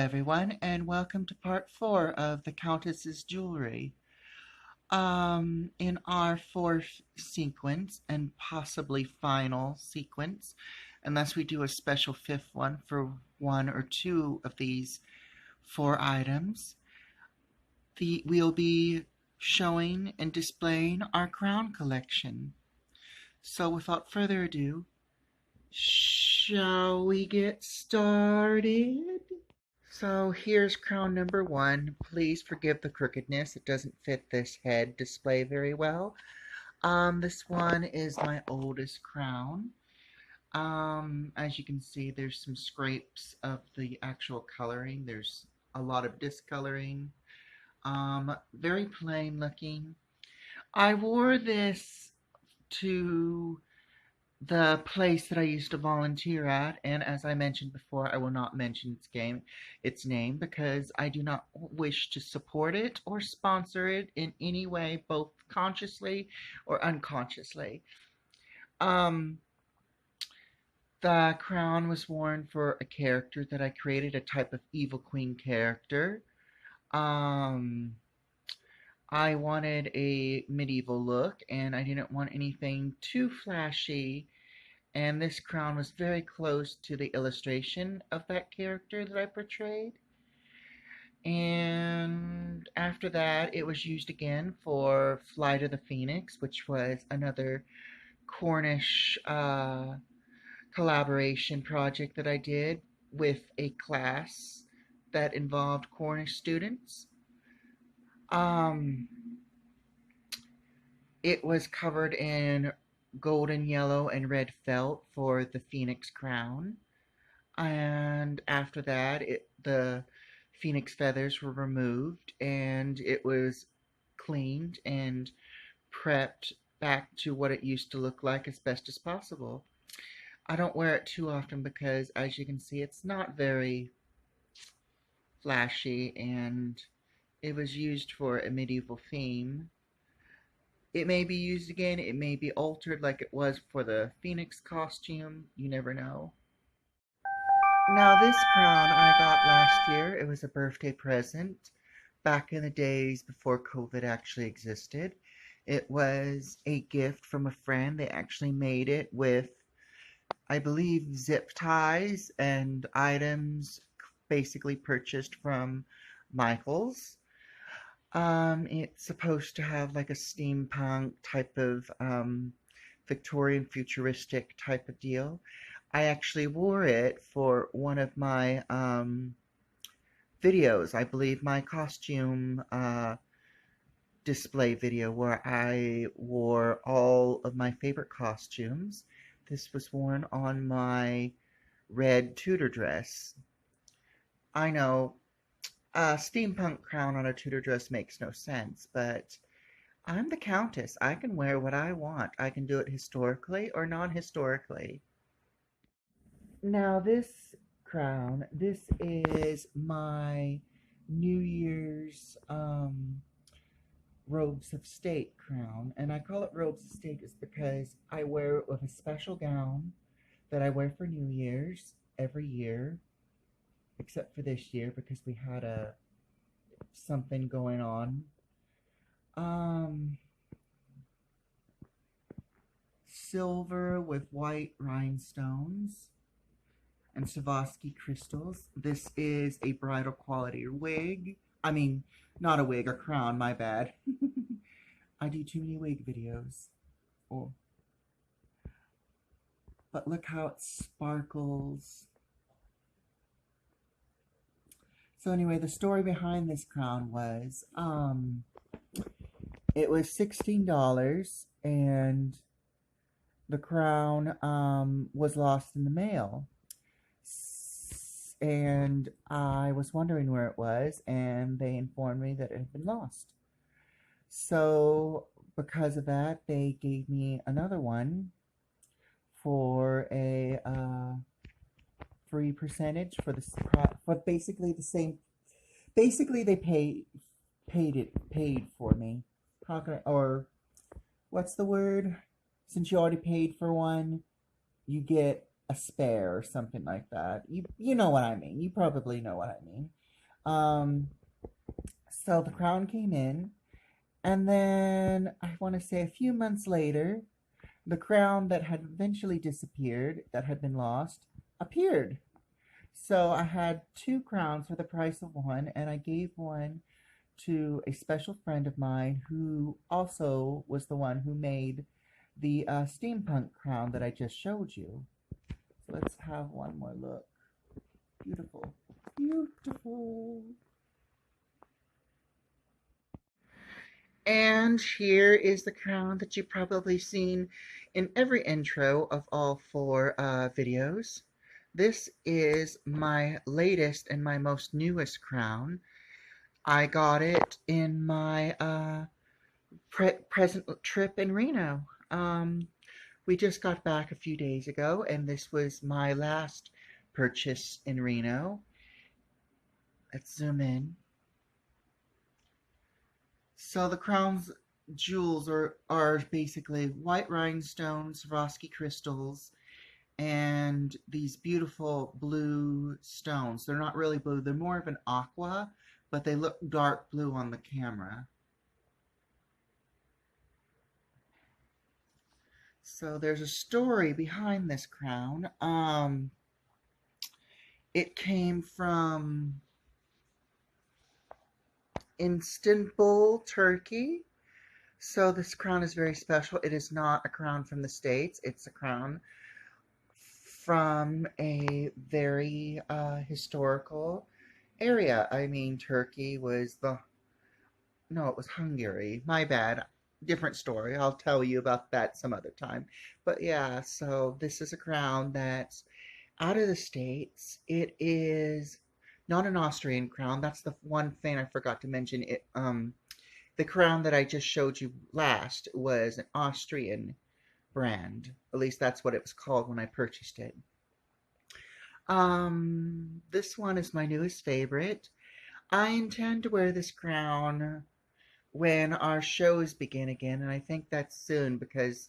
everyone, and welcome to part 4 of the Countess's jewelry. In our fourth sequence, and possibly final sequence, unless we do a special fifth one for one or two of these 4 items, we'll be showing and displaying our crown collection. So without further ado, shall we get started? So here's crown number 1. Please forgive the crookedness. It doesn't fit this head display very well. This one is my oldest crown. As you can see, there's some scrapes of the actual coloring. There's a lot of discoloring. Very plain looking. I wore this to the place that I used to volunteer at, and as I mentioned before, I will not mention its name because I do not wish to support it or sponsor it in any way, both consciously or unconsciously. The crown was worn for a character that I created, a type of evil queen character. I wanted a medieval look, and I didn't want anything too flashy, and this crown was very close to the illustration of that character that I portrayed. And after that, it was used again for Flight of the Phoenix, which was another Cornish collaboration project that I did with a class that involved Cornish students. It was covered in golden, yellow, and red felt for the phoenix crown. And after that, the phoenix feathers were removed and it was cleaned and prepped back to what it used to look like as best as possible. I don't wear it too often because, as you can see, it's not very flashy, and it was used for a medieval theme. It may be used again, it may be altered like it was for the Phoenix costume, you never know. Now this crown I got last year. It was a birthday present back in the days before COVID actually existed. It was a gift from a friend. They actually made it with, I believe, zip ties and items basically purchased from Michael's. It's supposed to have like a steampunk type of Victorian futuristic type of deal. I actually wore it for one of my videos. I believe my costume display video where I wore all of my favorite costumes. This was worn on my red Tudor dress. I know a steampunk crown on a Tudor dress makes no sense, but I'm the Countess. I can wear what I want. I can do it historically or non-historically. Now this crown, this is my New Year's robes of state crown, and I call it robes of state is because I wear it with a special gown that I wear for New Year's every year, except for this year because we had something going on. Silver with white rhinestones and Swarovski crystals. This is a bridal quality wig. I mean, not a wig, a crown, my bad. I do too many wig videos. Oh. But look how it sparkles. So anyway, the story behind this crown was, it was $16 and the crown was lost in the mail. And I was wondering where it was, and they informed me that it had been lost. So because of that, they gave me another one for a free percentage for basically the same. Basically, they paid for me. How can or what's the word? Since you already paid for one, you get a spare or something like that. You know what I mean. You probably know what I mean. Um, so the crown came in, and then I want to say a few months later, the crown that had eventually disappeared, that had been lost, appeared. So I had two crowns for the price of one, and I gave one to a special friend of mine who also was the one who made the steampunk crown that I just showed you. So let's have one more look. Beautiful. Beautiful. And here is the crown that you've probably seen in every intro of all four videos. This is my latest and my most newest crown. I got it in my present trip in Reno. We just got back a few days ago, and this was my last purchase in Reno. Let's zoom in. So the crown's jewels are basically white rhinestones, Swarovski crystals, and these beautiful blue stones. They're not really blue, they're more of an aqua, but they look dark blue on the camera. So there's a story behind this crown. It came from Istanbul, Turkey. So this crown is very special. It is not a crown from the States. It's a crown from a very historical area. I mean, Turkey was no, it was Hungary. My bad. Different story. I'll tell you about that some other time. But yeah, so this is a crown that's out of the States. It is not an Austrian crown. That's the one thing I forgot to mention. The crown that I just showed you last was an Austrian brand. At least that's what it was called when I purchased it. This one is my newest favorite. I intend to wear this crown when our shows begin again, and I think that's soon because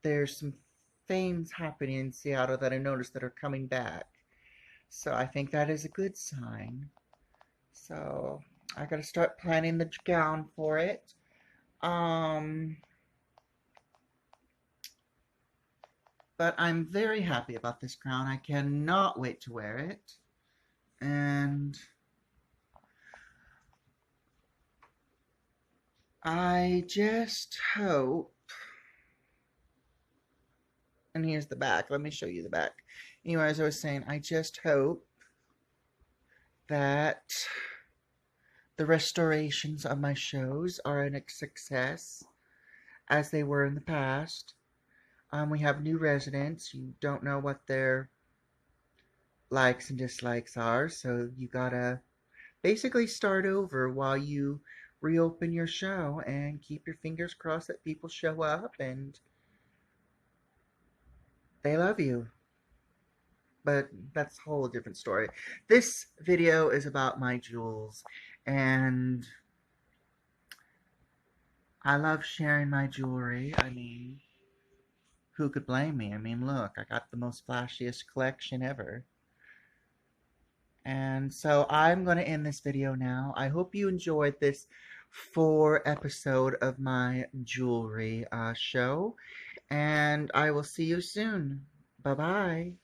there's some things happening in Seattle that I noticed that are coming back. So I think that is a good sign. So I gotta start planning the gown for it. But I'm very happy about this crown. I cannot wait to wear it. And I just hope, and here's the back. Let me show you the back. Anyway, as I was saying, I just hope that the restorations of my shows are a success as they were in the past. We have new residents. You don't know what their likes and dislikes are, so you gotta basically start over while you reopen your show and keep your fingers crossed that people show up and they love you. But that's a whole different story. This video is about my jewels, and I love sharing my jewelry. I mean, who could blame me? I mean, look, I got the most flashiest collection ever. And so I'm going to end this video now. I hope you enjoyed this 4 episode of my jewelry show. And I will see you soon. Bye-bye.